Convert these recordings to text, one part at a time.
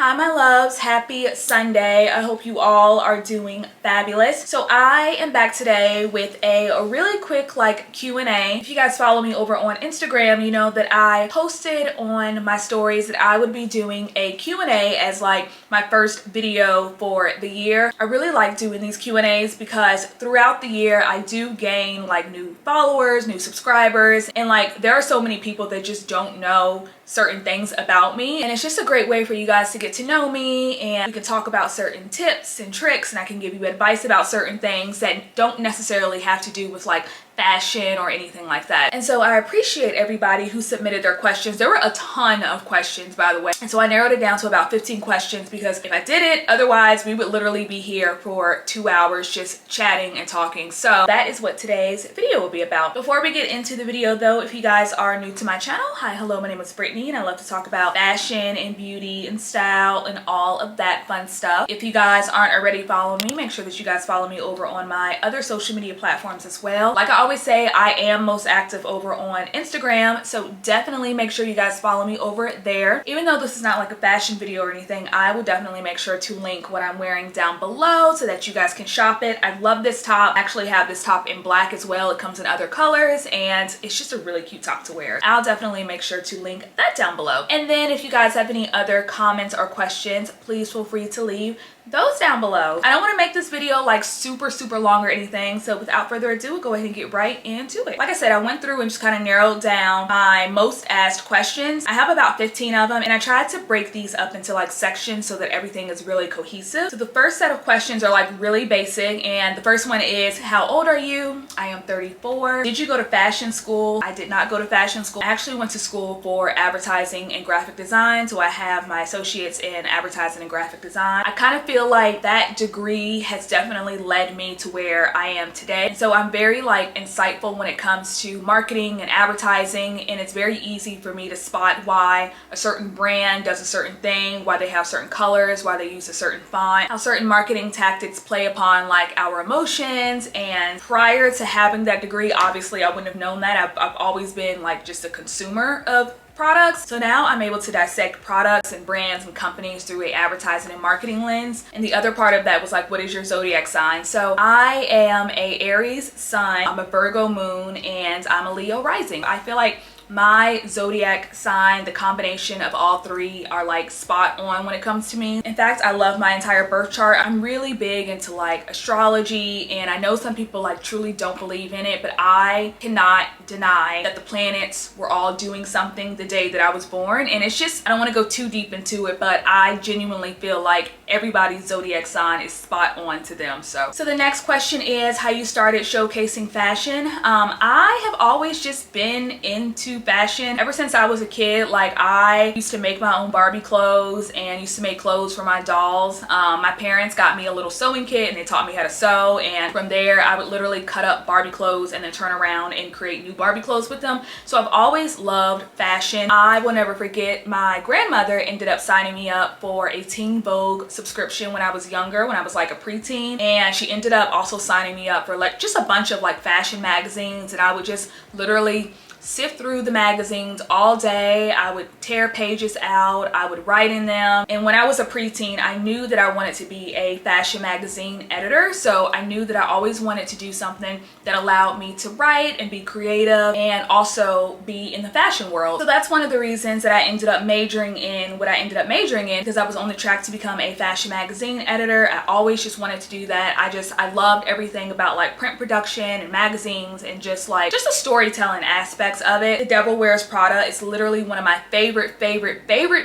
Hi my loves, happy Sunday. I hope you all are doing fabulous. So I am back today with a really quick Q&A. If you guys follow me over on Instagram, you know that I posted on my stories that I would be doing a Q&A as my first video for the year. I really like doing these Q&As because throughout the year I do gain new followers, new subscribers, and there are so many people that just don't know certain things about me, and it's just a great way for you guys to get to know me, and we can talk about certain tips and tricks, and I can give you advice about certain things that don't necessarily have to do with fashion or anything like that. And so I appreciate everybody who submitted their questions. There were a ton of questions, by the way, and so I narrowed it down to about 15 questions because if I did it, otherwise we would literally be here for 2 hours just chatting and talking. So that is what today's video will be about. Before we get into the video though, if you guys are new to my channel, hi, hello, my name is Brittany and I love to talk about fashion and beauty and style and all of that fun stuff. If you guys aren't already following me, make sure that you guys follow me over on my other social media platforms as well. Like I always say, I am most active over on Instagram, so definitely make sure you guys follow me over there. Even though this is not a fashion video or anything, I will definitely make sure to link what I'm wearing down below so that you guys can shop it. I love this top. I actually have this top in black as well. It comes in other colors and it's just a really cute top to wear. I'll definitely make sure to link that down below. And then if you guys have any other comments or questions, please feel free to leave those down below. I don't want to make this video super long or anything, so without further ado, we'll go ahead and get right into it. Like I said, I went through and just kind of narrowed down my most asked questions. I have about 15 of them and I tried to break these up into sections so that everything is really cohesive. So the first set of questions are really basic, and the first one is, how old are you? I am 34. Did you go to fashion school? I did not go to fashion school. I actually went to school for advertising and graphic design, so I have my associates in advertising and graphic design. I kind of feel like that degree has definitely led me to where I am today. And so I'm very insightful when it comes to marketing and advertising, and it's very easy for me to spot why a certain brand does a certain thing, why they have certain colors, why they use a certain font, how certain marketing tactics play upon our emotions. And prior to having that degree, obviously I wouldn't have known that. I've always been just a consumer of products. So now I'm able to dissect products and brands and companies through a advertising and marketing lens. And the other part of that was what is your zodiac sign? So I am a Aries sun, I'm a Virgo moon, and I'm a Leo rising. I feel like my zodiac sign, the combination of all three, are spot on when it comes to me. In fact, I love my entire birth chart. I'm really big into astrology, and I know some people truly don't believe in it, but I cannot deny that the planets were all doing something the day that I was born. And it's just, I don't want to go too deep into it, but I genuinely feel everybody's zodiac sign is spot on to them. So the next question is how you started showcasing fashion. I have always just been into fashion ever since I was a kid. I used to make my own Barbie clothes and used to make clothes for my dolls. My parents got me a little sewing kit and they taught me how to sew, and from there I would literally cut up Barbie clothes and then turn around and create new Barbie clothes with them. So I've always loved fashion. I will never forget, my grandmother ended up signing me up for a Teen Vogue subscription when I was younger, when I was a preteen, and she ended up also signing me up for just a bunch of fashion magazines, and I would just literally sift through the magazines all day. I would tear pages out, I would write in them. And when I was a preteen, I knew that I wanted to be a fashion magazine editor. So I knew that I always wanted to do something that allowed me to write and be creative and also be in the fashion world. So that's one of the reasons that I ended up majoring in what I ended up majoring in, because I was on the track to become a fashion magazine editor. I always just wanted to do that. I loved everything about print production and magazines and just the storytelling aspect of it. The Devil Wears Prada is literally one of my favorite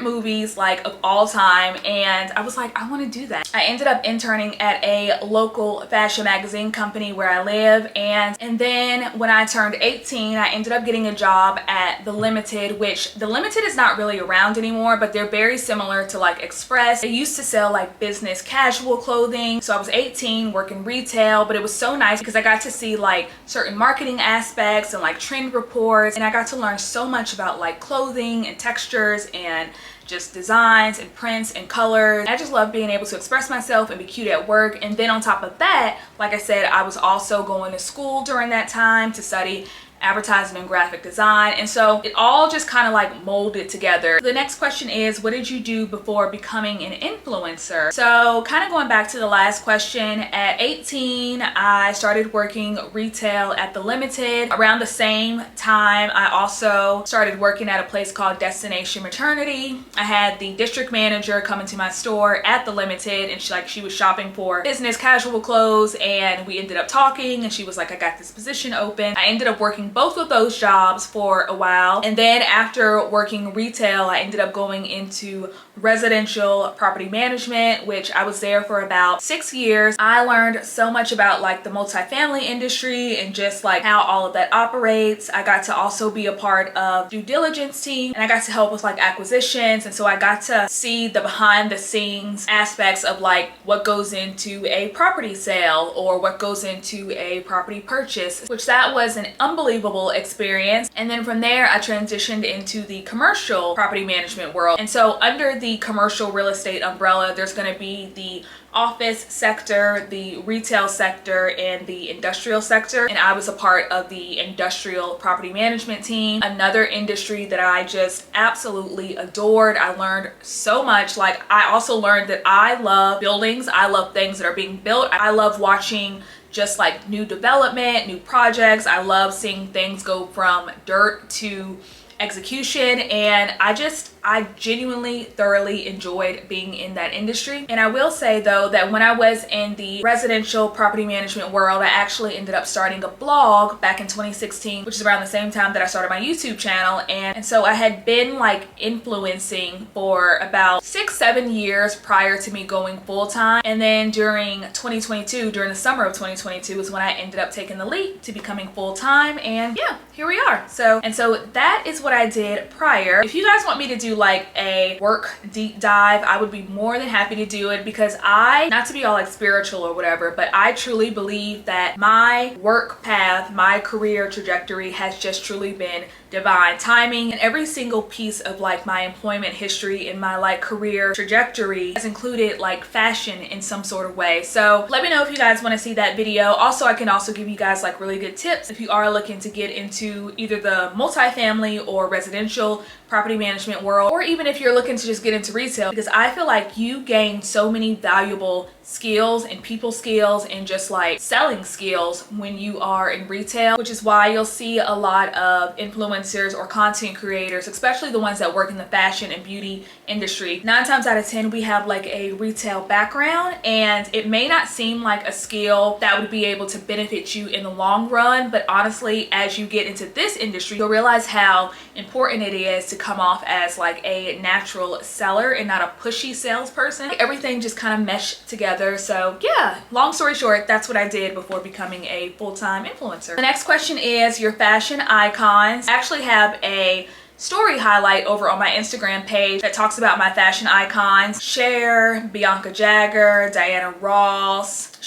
movies of all time, and I was I want to do that. I ended up interning at a local fashion magazine company where I live, and then when I turned 18, I ended up getting a job at The Limited, which The Limited is not really around anymore, but they're very similar to Express. They used to sell business casual clothing. So I was 18 working retail, but it was so nice because I got to see certain marketing aspects and trend reports, and I got to learn so much about clothing and textures and just designs and prints and colors. I just love being able to express myself and be cute at work. And then on top of that, like I said, I was also going to school during that time to study advertising and graphic design. And so it all just kind of like molded together. The next question is, what did you do before becoming an influencer? So kind of going back to the last question, at 18, I started working retail at the Limited. Around the same time, I also started working at a place called Destination Maternity. I had the district manager come into my store at the Limited, and she was shopping for business casual clothes, and we ended up talking, and she was like, I got this position open. I ended up working both of those jobs for a while, and then after working retail, I ended up going into residential property management, which I was there for about 6 years. I learned so much about like the multifamily industry and just like how all of that operates. I got to also be a part of due diligence team, and I got to help with like acquisitions, and so I got to see the behind the scenes aspects of like what goes into a property sale or what goes into a property purchase, which that was an unbelievable experience. And then from there I transitioned into the commercial property management world. And so under the commercial real estate umbrella, there's going to be the office sector, the retail sector, and the industrial sector, and I was a part of the industrial property management team. Another industry that I just absolutely adored. I learned so much. Like, I also learned that I love buildings. I love things that are being built. I love watching just like new development, new projects. I love seeing things go from dirt to execution, and I genuinely thoroughly enjoyed being in that industry. And I will say though that when I was in the residential property management world, I actually ended up starting a blog back in 2016, which is around the same time that I started my YouTube channel. And so I had been like influencing for about 6-7 years prior to me going full-time. And then during 2022, during the summer of 2022 is when I ended up taking the leap to becoming full-time, and yeah, here we are. So that is what I did prior. If you guys want me to do like a work deep dive, I would be more than happy to do it, because not to be all like spiritual or whatever, but I truly believe that my work path, my career trajectory has just truly been divine timing, and every single piece of like my employment history and my like career trajectory has included like fashion in some sort of way. So let me know if you guys want to see that video. Also, I can also give you guys like really good tips if you are looking to get into either the multifamily or residential property management world, or even if you're looking to just get into retail, because I feel like you gain so many valuable skills and people skills and just like selling skills when you are in retail, which is why you'll see a lot of influencers or content creators, especially the ones that work in the fashion and beauty industry. 9 times out of 10 we have like a retail background, and it may not seem like a skill that would be able to benefit you in the long run, but honestly, as you get into this industry, you'll realize how important it is to come off as like a natural seller and not a pushy salesperson. Everything just kind of meshed together. So yeah, long story short, that's what I did before becoming a full-time influencer. The next question is your fashion icons. I actually have a story highlight over on my Instagram page that talks about my fashion icons. Cher, Bianca Jagger, Diana Ross,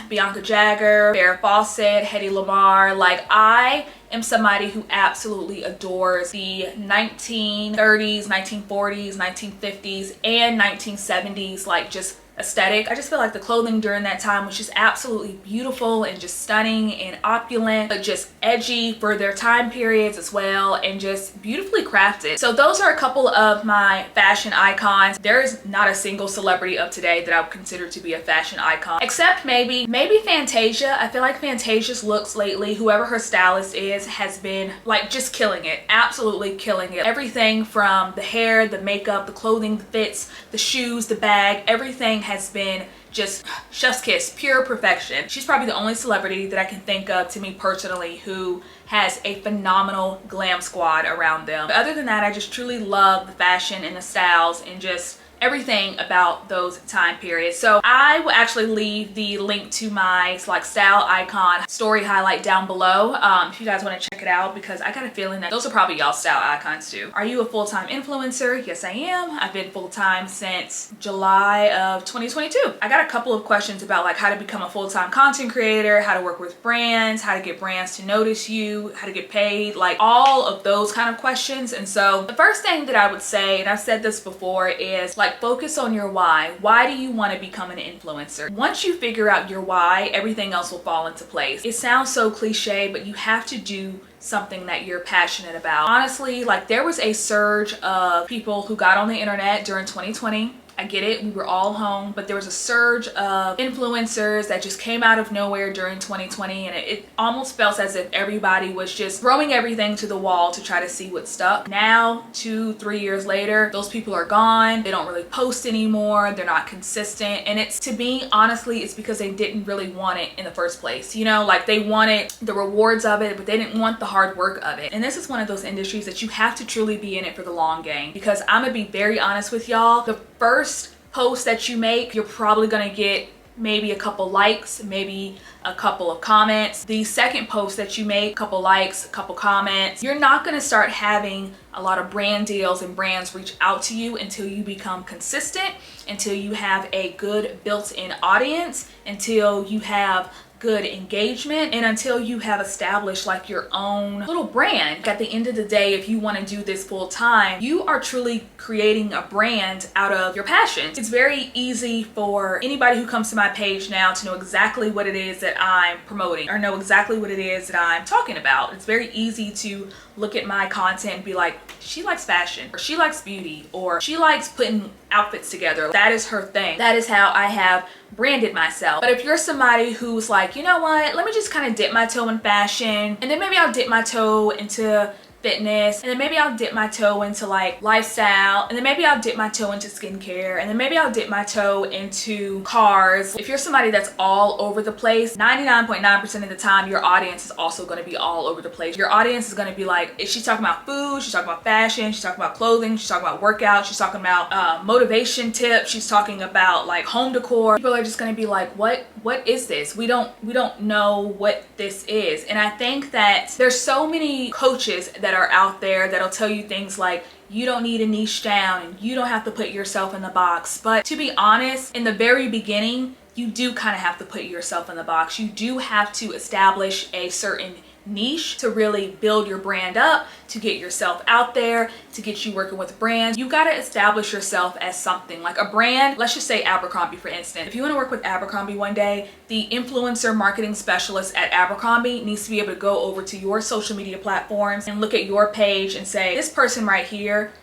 Bianca Jagger, Farrah Fawcett, Hedy Lamarr. Like, I am somebody who absolutely adores the 1930s, 1940s, 1950s, and 1970s, like just aesthetic. I just feel like the clothing during that time was just absolutely beautiful and just stunning and opulent, but just edgy for their time periods as well, and just beautifully crafted. So those are a couple of my fashion icons. There is not a single celebrity of today that I would consider to be a fashion icon, except maybe Fantasia. I feel like Fantasia's looks lately, whoever her stylist is, has been like just killing it, absolutely killing it. Everything from the hair, the makeup, the clothing, the fits, the shoes, the bag, everything has been just chef's kiss, pure perfection. She's probably the only celebrity that I can think of, to me personally, who has a phenomenal glam squad around them. But other than that, I just truly love the fashion and the styles and just everything about those time periods. So I will actually leave the link to my like style icon story highlight down below if you guys want to check it out, because I got a feeling that those are probably y'all style icons too. Are you a full-time influencer? Yes, I am. I've been full-time since July of 2022. I got got a couple of questions about like how to become a full-time content creator, how to work with brands, how to get brands to notice you, how to get paid, like all of those kind of questions. And so the first thing that I would say, and I've said this before, is like focus on your why. Why do you want to become an influencer? Once you figure out your why, everything else will fall into place. It sounds so cliche, but you have to do something that you're passionate about. Honestly, like there was a surge of people who got on the internet during 2020. I get it, we were all home, but there was a surge of influencers that just came out of nowhere during 2020, and it almost felt as if everybody was just throwing everything to the wall to try to see what stuck. Now, 2-3 years later, those people are gone. They don't really post anymore. They're not consistent. And it's, to me, honestly, it's because they didn't really want it in the first place. You know, like they wanted the rewards of it, but they didn't want the hard work of it. And this is one of those industries that you have to truly be in it for the long game, because I'm gonna be very honest with y'all. The first post that you make, you're probably gonna get maybe a couple likes, maybe a couple of comments. The second post that you make, a couple likes, a couple comments, you're not gonna start having a lot of brand deals and brands reach out to you until you become consistent, until you have a good built-in audience, until you have good engagement, and until you have established like your own little brand. At the end of the day, if you want to do this full time, you are truly creating a brand out of your passion. It's very easy for anybody who comes to my page now to know exactly what it is that I'm promoting or know exactly what it is that I'm talking about. It's very easy to look at my content and be like, she likes fashion, or she likes beauty, or she likes putting outfits together. That is her thing. That is how I have branded myself. But if you're somebody who's like, you know what, let me just kind of dip my toe in fashion, and then maybe I'll dip my toe into fitness, and then maybe I'll dip my toe into like lifestyle, and then maybe I'll dip my toe into skincare, and then maybe I'll dip my toe into cars. If you're somebody that's all over the place, 99.9% of the time your audience is also going to be all over the place. Your audience is going to be like, if she's talking about food, she's talking about fashion, she's talking about clothing, she's talking about workouts, she's talking about motivation tips, she's talking about like home decor. People are just going to be like, what is this? We don't know what this is. And I think that there's so many coaches that are out there that'll tell you things like, you don't need to niche down and you don't have to put yourself in the box. But to be honest, in the very beginning, you do kind of have to put yourself in the box. You do have to establish a certain niche to really build your brand up, to get yourself out there, to get you working with brands. You got to establish yourself as something like a brand. Let's just say Abercrombie, for instance. If you want to work with Abercrombie one day, the influencer marketing specialist at Abercrombie needs to be able to go over to your social media platforms and look at your page and say, this person right here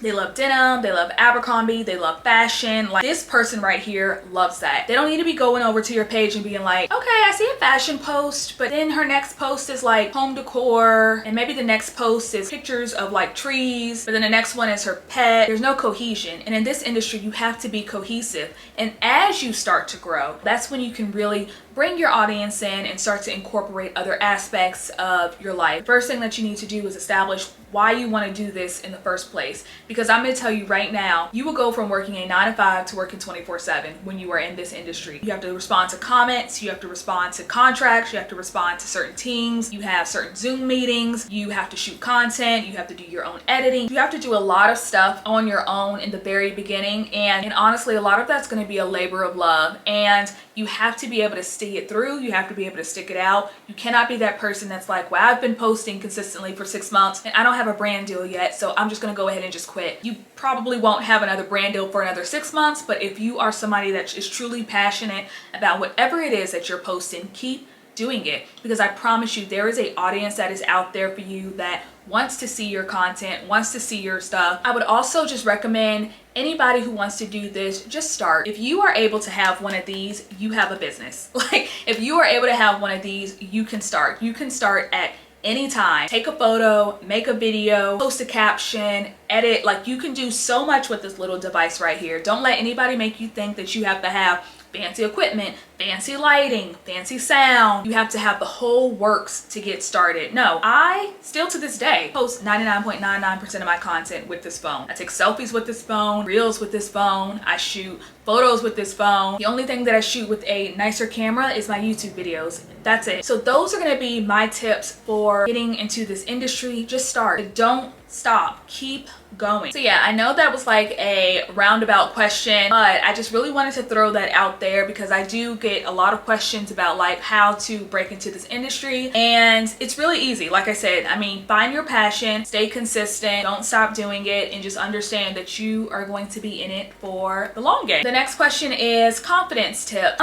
they love denim, they love Abercrombie, they love fashion. Like, this person right here loves that. They don't need to be going over to your page and being like, okay, I see a fashion post, but then her next post is like home decor, and maybe the next post is pictures of like trees, but then the next one is her pet. There's no cohesion. And in this industry, you have to be cohesive. And as you start to grow, that's when you can really bring your audience in and start to incorporate other aspects of your life. The first thing that you need to do is establish why you want to do this in the first place. Because I'm going to tell you right now, you will go from working a 9-to-5 to working 24/7 when you are in this industry. You have to respond to comments, you have to respond to contracts, you have to respond to certain teams, you have certain Zoom meetings, you have to shoot content, you have to do your own editing. You have to do a lot of stuff on your own in the very beginning, and honestly, a lot of that's going to be a labor of love, and you have to be able to see it through. You have to be able to stick it out. You cannot be that person that's like, well, I've been posting consistently for 6 months and I don't have a brand deal yet, so I'm just gonna go ahead and just quit. You probably won't have another brand deal for another 6 months, but if you are somebody that is truly passionate about whatever it is that you're posting, keep doing it, because I promise you there is an audience that is out there for you that wants to see your content, wants to see your stuff. I would also just recommend anybody who wants to do this, just start. If you are able to have one of these, you have a business. Like, if you are able to have one of these, you can start. You can start at any time. Take a photo, make a video, post a caption, edit. Like, you can do so much with this little device right here. Don't let anybody make you think that you have to have fancy equipment, fancy lighting, fancy sound. You have to have the whole works to get started. No, I still to this day post 99.99% of my content with this phone. I take selfies with this phone, reels with this phone, I shoot photos with this phone. The only thing that I shoot with a nicer camera is my YouTube videos. That's it. So those are gonna be my tips for getting into this industry. Just start. Don't stop, keep going. So yeah, I know that was like a roundabout question, but I just really wanted to throw that out there because I do get a lot of questions about like how to break into this industry, and it's really easy. Like I said, I mean, find your passion, stay consistent, don't stop doing it, and just understand that you are going to be in it for the long game. The next question is confidence tip.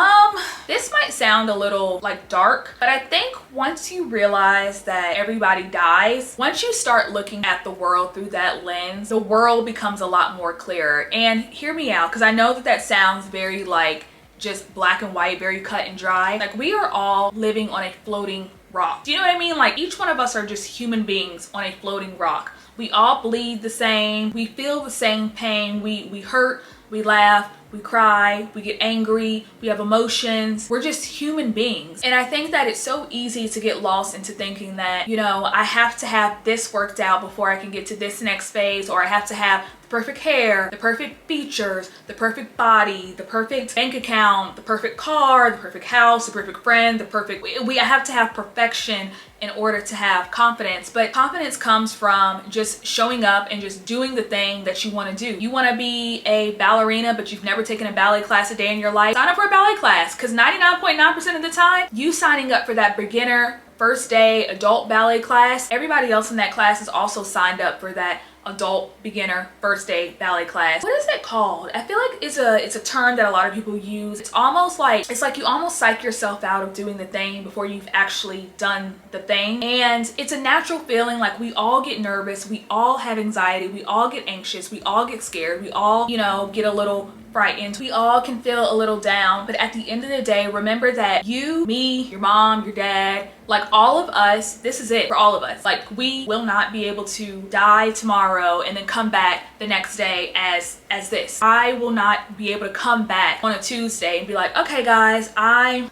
This might sound a little like dark, but I think once you realize that everybody dies, once you start looking at the world through that lens, the world becomes a lot more clearer. And hear me out, because I know that that sounds very like just black and white, very cut and dry. Like, we are all living on a floating rock. Do you know what I mean? Like, each one of us are just human beings on a floating rock. We all bleed the same, we feel the same pain, we hurt, we laugh, we cry, we get angry, we have emotions. We're just human beings. And I think that it's so easy to get lost into thinking that, you know, I have to have this worked out before I can get to this next phase, or I have to have the perfect hair, the perfect features, the perfect body, the perfect bank account, the perfect car, the perfect house, the perfect friend, the perfect, I have to have perfection in order to have confidence. But confidence comes from just showing up and just doing the thing that you want to do. You want to be a ballerina, but you've never taken a ballet class a day in your life. Sign up for a ballet class, because 99.9% of the time, you signing up for that beginner first day adult ballet class, everybody else in that class is also signed up for that adult beginner first day ballet class. What is it called? I feel like it's a term that a lot of people use. It's almost like, it's like you almost psych yourself out of doing the thing before you've actually done the thing. And it's a natural feeling. Like, we all get nervous, we all have anxiety, we all get anxious, we all get scared, we all, you know, get a little frightened. We all can feel a little down, but at the end of the day, remember that you, me, your mom, your dad, like all of us, this is it for all of us. Like, we will not be able to die tomorrow and then come back the next day as this. I will not be able to come back on a Tuesday and be like, okay guys, I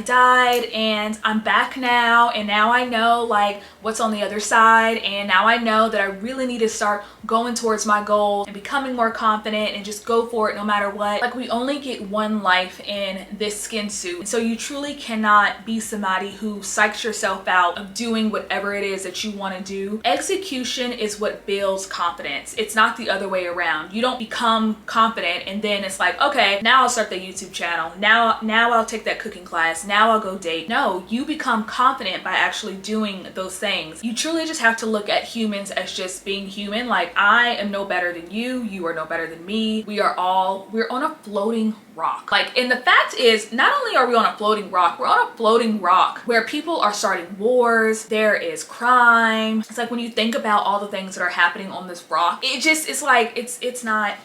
died and I'm back now, and now I know like what's on the other side, and now I know that I really need to start going towards my goal and becoming more confident and just go for it no matter what. Like, we only get one life in this skin suit, so you truly cannot be somebody who psychs yourself out of doing whatever it is that you want to do. Execution is what builds confidence. It's not the other way around. You don't become confident and then it's like, okay, now I'll start the YouTube channel, now I'll take that cooking class, now I'll go date. No, you become confident by actually doing those things. You truly just have to look at humans as just being human. Like, I am no better than you, you are no better than me. We're on a floating rock. Like, and the fact is, not only are we on a floating rock, we're on a floating rock where people are starting wars, there is crime. It's like, when you think about all the things that are happening on this rock, it's like, it's not,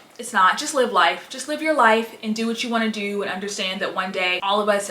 just live life. Just live your life and do what you want to do, and understand that one day all of us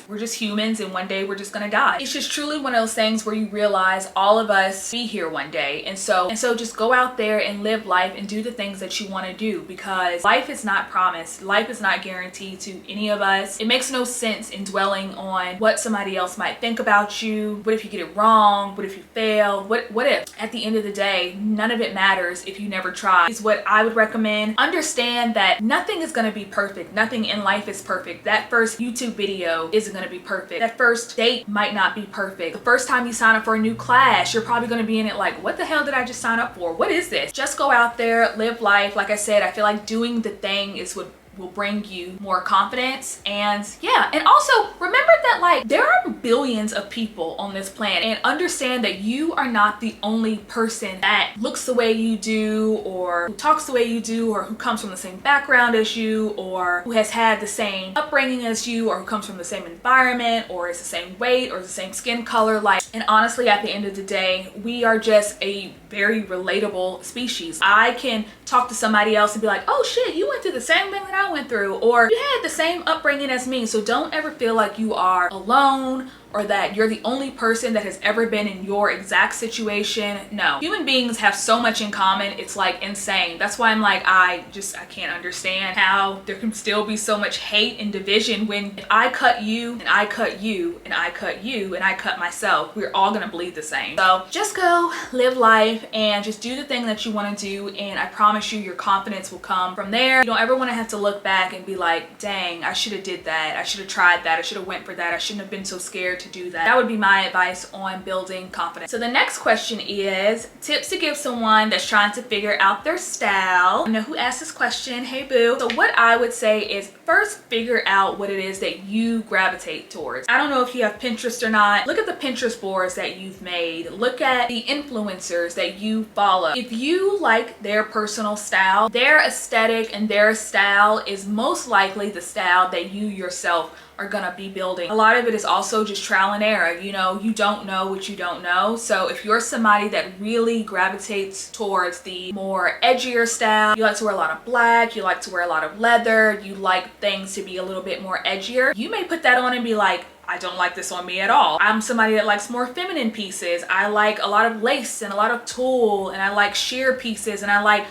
we're just humans, and one day we're just gonna die. It's just truly one of those things where you realize all of us be here one day. And so just go out there and live life and do the things that you want to do, because life is not promised. Life is not guaranteed to any of us. It makes no sense in dwelling on what somebody else might think about you. What if you get it wrong? What if you fail? What if? At the end of the day, none of it matters if you never try, is what I would recommend. Understand that nothing is going to be perfect. Nothing in life is perfect. That first YouTube video isn't going to be perfect. That first date might not be perfect. The first time you sign up for a new class, you're probably going to be in it like, what the hell did I just sign up for? What is this? Just go out there, live life. Like I said, I feel like doing the thing is what will bring you more confidence. And yeah, and also remember that like there are billions of people on this planet, and understand that you are not the only person that looks the way you do, or who talks the way you do, or who comes from the same background as you, or who has had the same upbringing as you, or who comes from the same environment, or is the same weight, or the same skin color. Like, and honestly, at the end of the day, we are just a very relatable species. I can talk to somebody else and be like, oh shit, you went through the same thing that I went through, or you had the same upbringing as me. So don't ever feel like you are alone, or that you're the only person that has ever been in your exact situation. No, human beings have so much in common. It's like insane. That's why I'm like, I can't understand how there can still be so much hate and division, when if I cut you and I cut you and I cut you and I cut myself, we're all gonna bleed the same. So just go live life and just do the thing that you want to do, and I promise you your confidence will come from there. You don't ever want to have to look back and be like, dang, I should have did that, I should have tried that, I should have went for that, I shouldn't have been so scared to to do that. That would be my advice on building confidence. So the next question is tips to give someone that's trying to figure out their style. I know who asked this question. Hey boo. So what I would say is first figure out what it is that you gravitate towards. I don't know if you have Pinterest or not. Look at the Pinterest boards that you've made. Look at the influencers that you follow. If you like their personal style, their aesthetic and their style is most likely the style that you yourself are gonna be building. A lot of it is also just trial and error. You know, you don't know what you don't know. So if you're somebody that really gravitates towards the more edgier style, you like to wear a lot of black, you like to wear a lot of leather, you like things to be a little bit more edgier, you may put that on and be like, I don't like this on me at all. I'm somebody that likes more feminine pieces. I like a lot of lace and a lot of tulle, and I like sheer pieces, and I like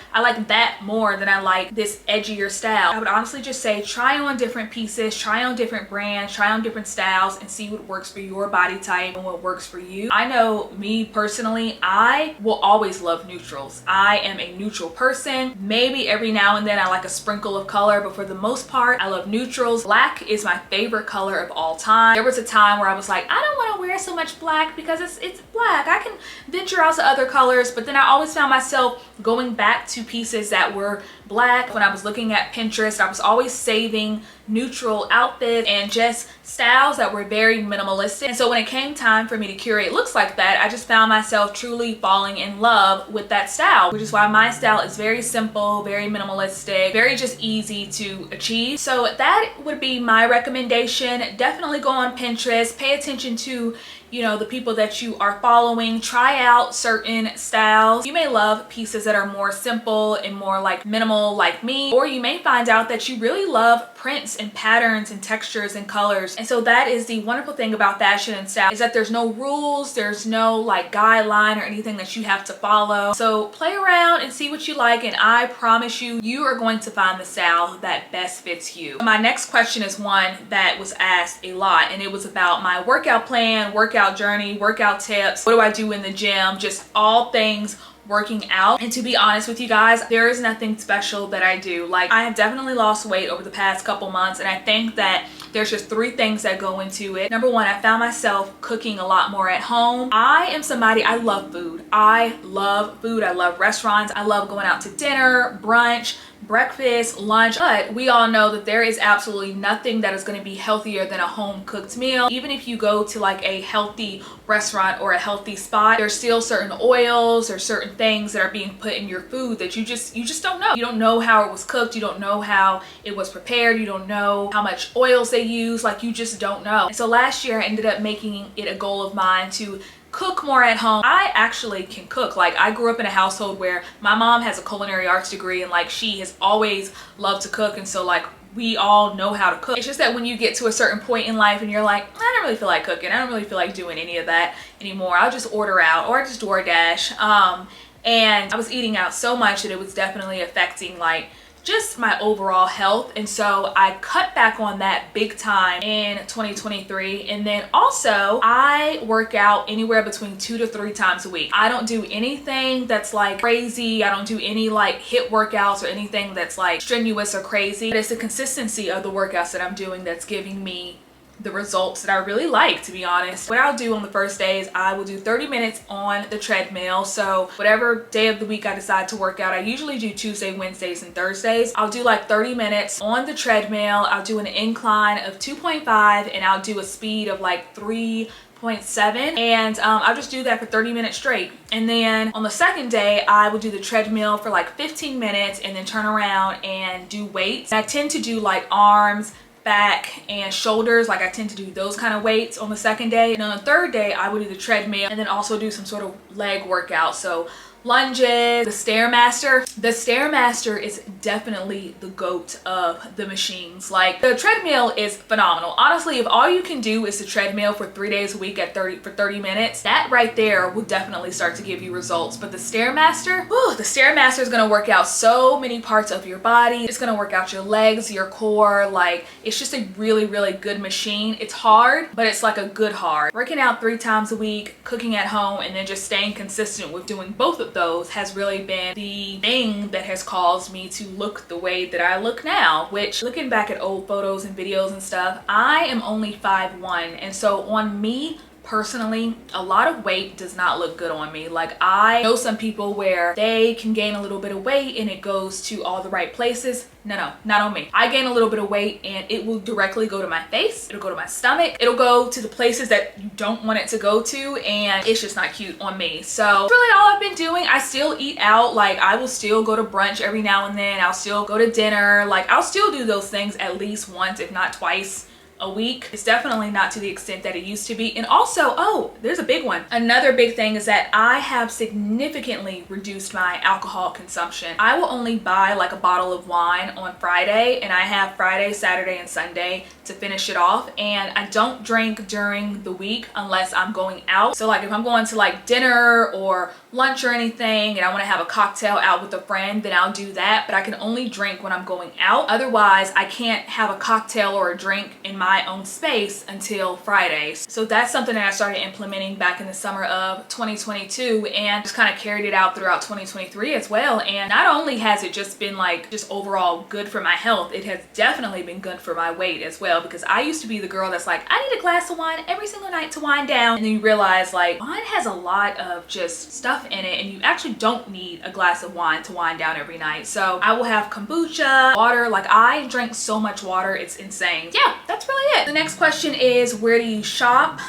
that more than I like this edgier style. I would honestly just say try on different pieces, try on different brands, try on different styles, and see what works for your body type and what works for you. I know me personally, I will always love neutrals. I am a neutral person. Maybe every now and then I like a sprinkle of color, but for the most part, I love neutrals. Black is my favorite color of all time. There was a time where I was like, I don't want to wear so much black because it's black. I can venture out to other colors, but then I always found myself going back to pieces that were black. When I was looking at Pinterest, I was always saving neutral outfits and just styles that were very minimalistic. And so when it came time for me to curate looks like that, I just found myself truly falling in love with that style, which is why my style is very simple, very minimalistic, very just easy to achieve. So that would be my recommendation. Definitely go on Pinterest, pay attention to, you know, the people that you are following, try out certain styles. You may love pieces that are more simple and more like minimal like me, or you may find out that you really love prints and patterns and textures and colors. And so that is the wonderful thing about fashion and style, is that there's no rules, there's no like guideline or anything that you have to follow. So play around and see what you like, and I promise you, you are going to find the style that best fits you. My next question is one that was asked a lot, and it was about my workout plan, workout journey, workout tips. What do I do in the gym? Just all things working out. And to be honest with you guys, there is nothing special that I do. Like, I have definitely lost weight over the past couple months, and I think that there's just 3 things that go into it. Number 1, I found myself cooking a lot more at home. I am somebody, I love food. I love food. I love restaurants. I love going out to dinner, brunch, breakfast, lunch, but we all know that there is absolutely nothing that is going to be healthier than a home cooked meal. Even if you go to like a healthy restaurant or a healthy spot, there's still certain oils or certain things that are being put in your food that you just don't know. You don't know how it was cooked, you don't know how it was prepared, you don't know how much oils they use, like you just don't know. And so last year I ended up making it a goal of mine to cook more at home. I actually can cook. Like, I grew up in a household where my mom has a culinary arts degree, and like she has always loved to cook, and so like we all know how to cook. It's just that when you get to a certain point in life and you're like, I don't really feel like cooking, I don't really feel like doing any of that anymore, I'll just order out or just DoorDash. And I was eating out so much that it was definitely affecting like just my overall health, and so I cut back on that big time in 2023. And then also I work out anywhere between 2 to 3 times a week. I don't do anything that's like crazy. I don't do any like HIIT workouts or anything that's like strenuous or crazy, but it's the consistency of the workouts that I'm doing that's giving me the results that I really like, to be honest. What I'll do on the first day is I will do 30 minutes on the treadmill. So whatever day of the week I decide to work out, I usually do Tuesday, Wednesdays, and Thursdays. I'll do like 30 minutes on the treadmill. I'll do an incline of 2.5, and I'll do a speed of like 3.7, and I'll just do that for 30 minutes straight. And then on the second day I will do the treadmill for like 15 minutes and then turn around and do weights. And I tend to do like arms, back, and shoulders. Like, I tend to do those kind of weights on the second day. And on the third day I would do the treadmill and then also do some sort of leg workout. So lunges, the Stairmaster. The Stairmaster is definitely the GOAT of the machines. Like, the treadmill is phenomenal. Honestly, if all you can do is the treadmill for 3 days a week for 30 minutes, that right there will definitely start to give you results. But the Stairmaster, the Stairmaster is gonna work out so many parts of your body. It's gonna work out your legs, your core. Like, it's just a really, really good machine. It's hard, but it's like a good hard. Working out 3 times a week, cooking at home, and then just staying consistent with doing both of those has really been the thing that has caused me to look the way that I look now, which, looking back at old photos and videos and stuff, I am only 5'1", and so on me personally, a lot of weight does not look good on me. Like, I know some people where they can gain a little bit of weight and it goes to all the right places. No, not on me. I gain a little bit of weight and it will directly go to my face. It'll go to my stomach. It'll go to the places that you don't want it to go to, and it's just not cute on me. So that's really all I've been doing. I still eat out. Like, I will still go to brunch every now and then. I'll still go to dinner. Like, I'll still do those things at least once, if not twice a week. It's definitely not to the extent that it used to be. And also, oh, there's a big one. Another big thing is that I have significantly reduced my alcohol consumption. I will only buy like a bottle of wine on Friday, and I have Friday, Saturday, and Sunday to finish it off. And I don't drink during the week unless I'm going out. So like if I'm going to like dinner or lunch or anything and I want to have a cocktail out with a friend, then I'll do that. But I can only drink when I'm going out. Otherwise, I can't have a cocktail or a drink in my own space until Fridays. So that's something that I started implementing back in the summer of 2022, and just kind of carried it out throughout 2023 as well. And not only has it just been like just overall good for my health, it has definitely been good for my weight as well, because I used to be the girl that's like, I need a glass of wine every single night to wind down. And then you realize like wine has a lot of just stuff in it, and you actually don't need a glass of wine to wind down every night. So I will have kombucha, water. Like, I drink so much water, it's insane. Yeah, that's really it. The next question is, where do you shop?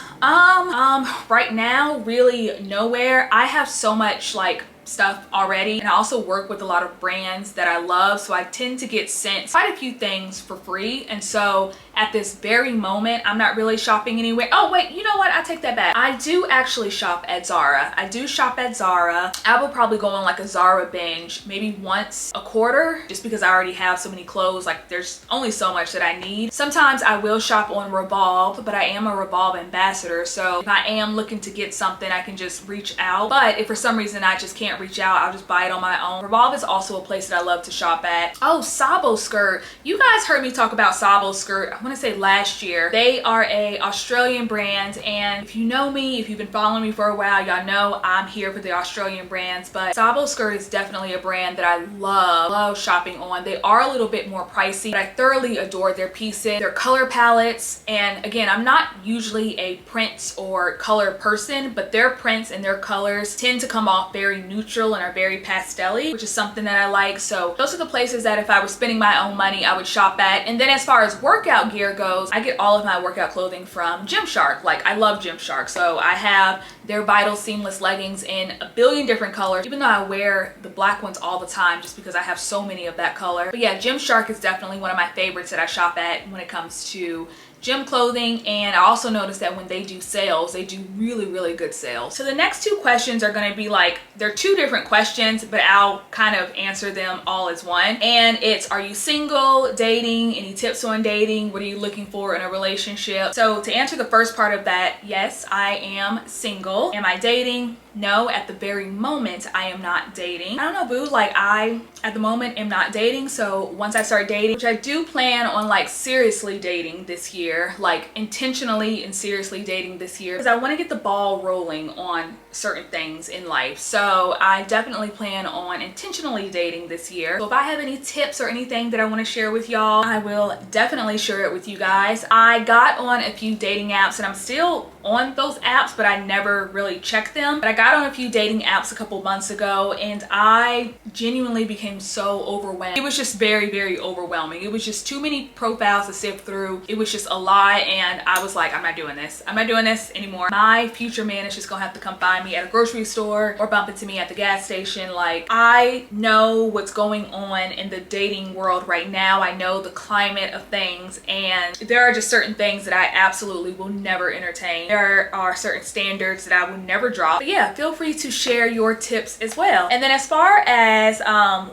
Right now, really nowhere. I have so much like stuff already, and I also work with a lot of brands that I love, so I tend to get sent quite a few things for free. And so at this very moment, I'm not really shopping anywhere. Oh wait, you know what, I take that back. I do actually shop at Zara. I do shop at Zara. I will probably go on like a Zara binge maybe once a quarter, just because I already have so many clothes. Like, there's only so much that I need. Sometimes I will shop on Revolve, but I am a Revolve ambassador, so if I am looking to get something, I can just reach out. But if for some reason I just can't reach out, I'll just buy it on my own. Revolve is also a place that I love to shop at. Oh, Sabo skirt. You guys heard me talk about Sabo skirt, I want to say last year. They are a Australian brand, and if you know me, if you've been following me for a while, y'all know I'm here for the Australian brands. But Sabo skirt is definitely a brand that I love shopping on. They are a little bit more pricey, but I thoroughly adore their pieces, their color palettes. And again, I'm not usually a prints or color person, but their prints and their colors tend to come off very neutral and are very pastel-y, which is something that I like. So those are the places that if I were spending my own money, I would shop at. And then as far as workout gear goes, I get all of my workout clothing from Gymshark. Like, I love Gymshark. So I have their Vital Seamless leggings in a billion different colors, even though I wear the black ones all the time just because I have so many of that color. But yeah, Gymshark is definitely one of my favorites that I shop at when it comes to gym clothing. And I also noticed that when they do sales, they do really good sales. So the next two questions are going to be like, they're two different questions, but I'll kind of answer them all as one. And it's, are you single, dating, any tips on dating, what are you looking for in a relationship? So to answer the first part of that, yes, I am single. Am I dating? No, at the very moment I am not dating. I don't know, boo, like, I at the moment am not dating. So once I start dating, which I do plan on like seriously dating this year, like intentionally and seriously dating this year, because I want to get the ball rolling on certain things in life. So I definitely plan on intentionally dating this year. So if I have any tips or anything that I want to share with y'all, I will definitely share it with you guys. I got on a few dating apps, and I'm still on those apps, but I never really check them. But I got on a few dating apps a couple months ago, and I genuinely became so overwhelmed. It was just very overwhelming. It was just too many profiles to sift through. It was just a lot, and I was like, I'm not doing this. I'm not doing this anymore. My future man is just gonna have to come find me at a grocery store or bump into me at the gas station. Like, I know what's going on in the dating world right now. I know the climate of things, and there are just certain things that I absolutely will never entertain. There are certain standards that I will never drop. But yeah, feel free to share your tips as well. And then as far as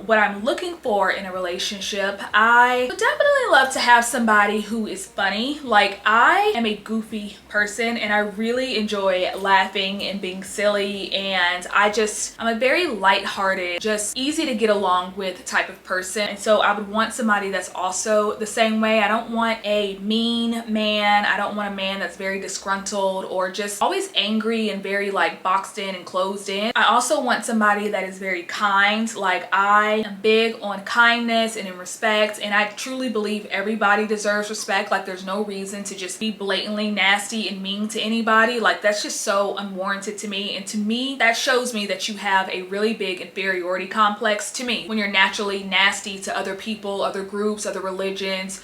what I'm looking for in a relationship, I would definitely love to have somebody who is funny. Like, I am a goofy person, and I really enjoy laughing and being silly, and I'm a very lighthearted, just easy to get along with type of person. And so I would want somebody that's also the same way. I don't want a mean man. I don't want a man that's very disgruntled or just always angry and very like boxed in in and closed in. I also want somebody that is very kind. Like, I am big on kindness and in respect, and I truly believe everybody deserves respect. Like, there's no reason to just be blatantly nasty and mean to anybody. Like, that's just so unwarranted to me. And to me, that shows me that you have a really big inferiority complex to me when you're naturally nasty to other people, other groups, other religions,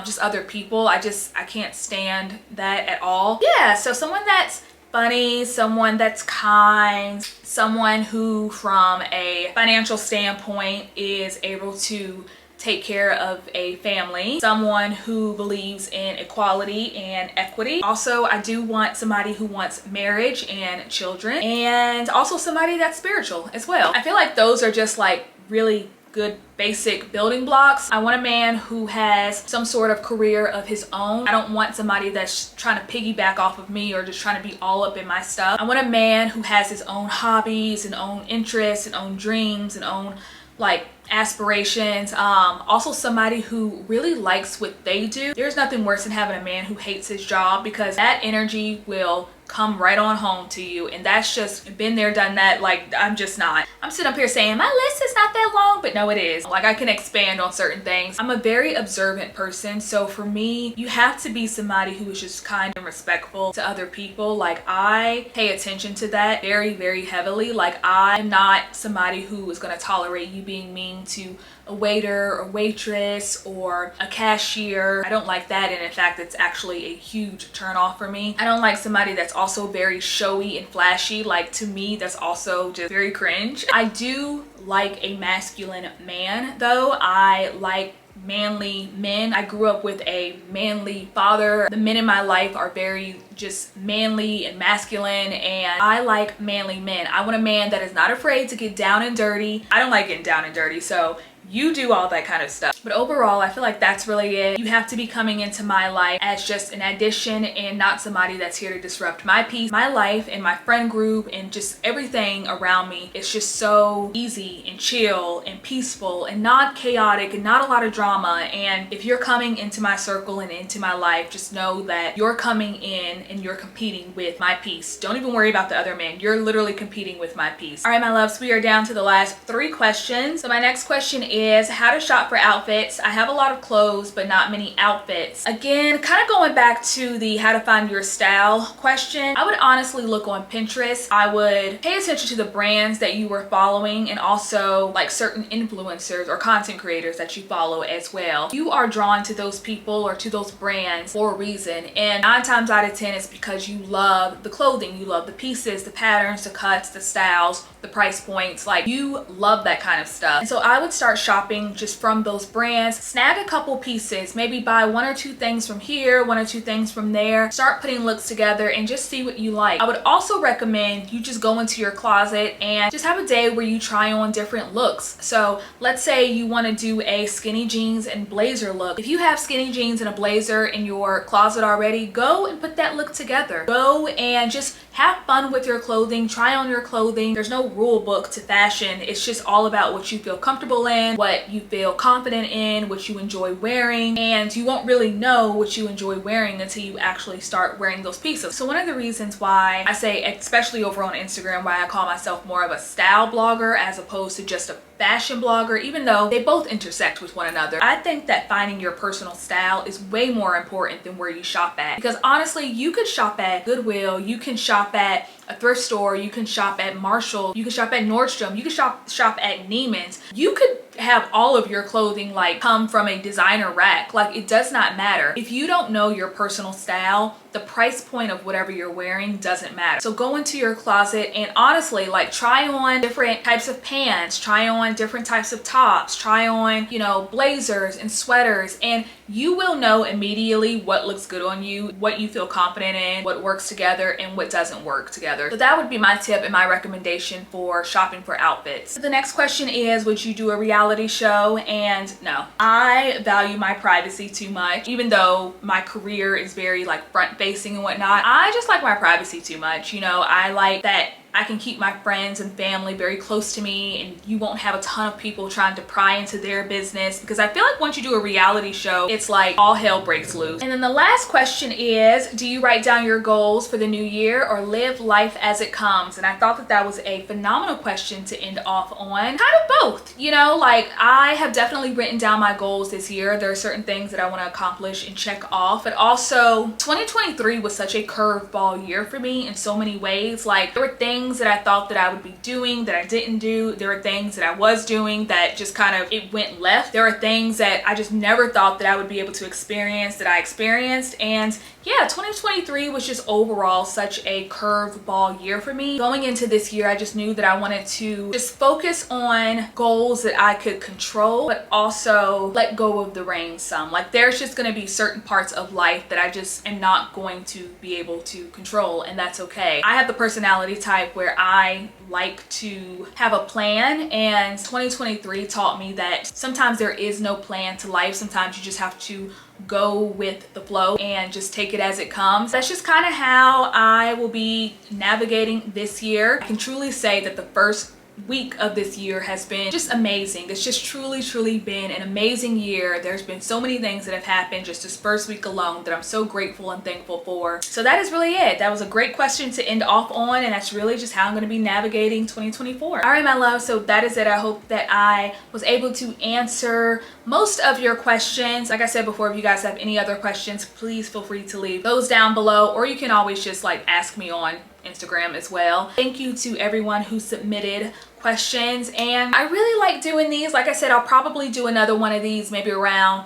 just other people. I can't stand that at all. Yeah, so someone that's funny, someone that's kind, someone who from a financial standpoint is able to take care of a family, someone who believes in equality and equity. Also, I do want somebody who wants marriage and children, and also somebody that's spiritual as well. I feel like those are just like really good basic building blocks. I want a man who has some sort of career of his own. I don't want somebody that's trying to piggyback off of me or just trying to be all up in my stuff. I want a man who has his own hobbies and own interests and own dreams and own like aspirations. Also somebody who really likes what they do. There's nothing worse than having a man who hates his job, because that energy will come right on home to you, and that's just been there, done that. Like, I'm sitting up here saying my list is not that long, but no, it is. Like, I can expand on certain things. I'm a very observant person, so for me, you have to be somebody who is just kind and respectful to other people. Like, I pay attention to that very, very heavily. Like, I am not somebody who is going to tolerate you being mean to a waiter or waitress or a cashier. I don't like that, and in fact, it's actually a huge turn off for me. I don't like somebody that's also very showy and flashy. Like, to me, that's also just very cringe. I do like a masculine man though. I like manly men. I grew up with a manly father. The men in my life are very just manly and masculine, and I like manly men. I want a man that is not afraid to get down and dirty. I don't like getting down and dirty, so you do all that kind of stuff. But overall, I feel like that's really it. You have to be coming into my life as just an addition and not somebody that's here to disrupt my peace. My life and my friend group and just everything around me is just so easy and chill and peaceful and not chaotic and not a lot of drama. And if you're coming into my circle and into my life, just know that you're coming in and you're competing with my peace. Don't even worry about the other man. You're literally competing with my peace. All right, my loves, we are down to the last 3 questions. So my next question is how to shop for outfits. I have a lot of clothes but not many outfits. Again, kind of going back to the how to find your style question, I would honestly look on Pinterest. I would pay attention to the brands that you were following and also like certain influencers or content creators that you follow as well. You are drawn to those people or to those brands for a reason, and 9 times out of 10 it's because you love the clothing, you love the pieces, the patterns, the cuts, the styles, the price points. Like, you love that kind of stuff. And so I would start shopping just from those brands. Snag a couple pieces, maybe buy 1 or 2 things from here, 1 or 2 things from there. Start putting looks together and just see what you like. I would also recommend you just go into your closet and just have a day where you try on different looks. So let's say you want to do a skinny jeans and blazer look. If you have skinny jeans and a blazer in your closet already, go and put that look together. Go and just have fun with your clothing, try on your clothing. There's no rule book to fashion. It's just all about what you feel comfortable in, what you feel confident in, what you enjoy wearing, and you won't really know what you enjoy wearing until you actually start wearing those pieces. So one of the reasons why I say, especially over on Instagram, why I call myself more of a style blogger as opposed to just a fashion blogger, even though they both intersect with one another, I think that finding your personal style is way more important than where you shop at. Because honestly, you could shop at Goodwill, you can shop at a thrift store, you can shop at Marshall, you can shop at Nordstrom, you can shop at Neiman's. You could have all of your clothing like come from a designer rack. Like, it does not matter. If you don't know your personal style, the price point of whatever you're wearing doesn't matter. So go into your closet and honestly, like, try on different types of pants, try on different types of tops, try on, you know, blazers and sweaters, and you will know immediately what looks good on you, what you feel confident in, what works together and what doesn't work together. So that would be my tip and my recommendation for shopping for outfits. So the next question is, would you do a reality show? And no, I value my privacy too much. Even though my career is very like front facing and whatnot, I just like my privacy too much. You know, I like that I can keep my friends and family very close to me, and you won't have a ton of people trying to pry into their business, because I feel like once you do a reality show, it's like all hell breaks loose. And then the last question is, do you write down your goals for the new year or live life as it comes? And I thought that that was a phenomenal question to end off on. Kind of both, you know, like I have definitely written down my goals this year. There are certain things that I want to accomplish and check off, but also 2023 was such a curveball year for me in so many ways. Like there were things that I thought that I would be doing that I didn't do. There were things that I was doing that just kind of, it went left. There are things that I just never thought that I would be able to experience that I experienced. And yeah, 2023 was just overall such a curveball year for me. Going into this year, I just knew that I wanted to just focus on goals that I could control, but also let go of the reins some. Like there's just going to be certain parts of life that I just am not going to be able to control, and that's okay. I have the personality type where I like to have a plan, and 2023 taught me that sometimes there is no plan to life. Sometimes you just have to go with the flow and just take it as it comes. That's just kind of how I will be navigating this year. I can truly say that the first week of this year has been just amazing. It's just truly been an amazing year. There's been so many things that have happened just this first week alone that I'm so grateful and thankful for. So that is really it. That was a great question to end off on, and that's really just how I'm going to be navigating 2024. All right, my love, so that is it. I hope that I was able to answer most of your questions. Like I said before, if you guys have any other questions, please feel free to leave those down below, or you can always just like ask me on Instagram as well. Thank you to everyone who submitted questions, and I really like doing these. Like I said, I'll probably do another one of these maybe around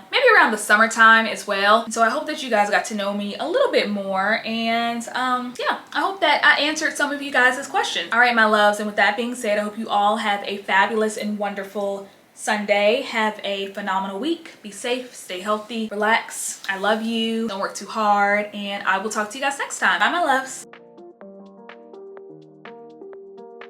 the summertime as well. So I hope that you guys got to know me a little bit more, and yeah, I hope that I answered some of you guys' questions. All right, my loves, and with that being said, I hope you all have a fabulous and wonderful Sunday. Have a phenomenal week. Be safe, stay healthy, relax. I love you. Don't work too hard, and I will talk to you guys next time. Bye, my loves.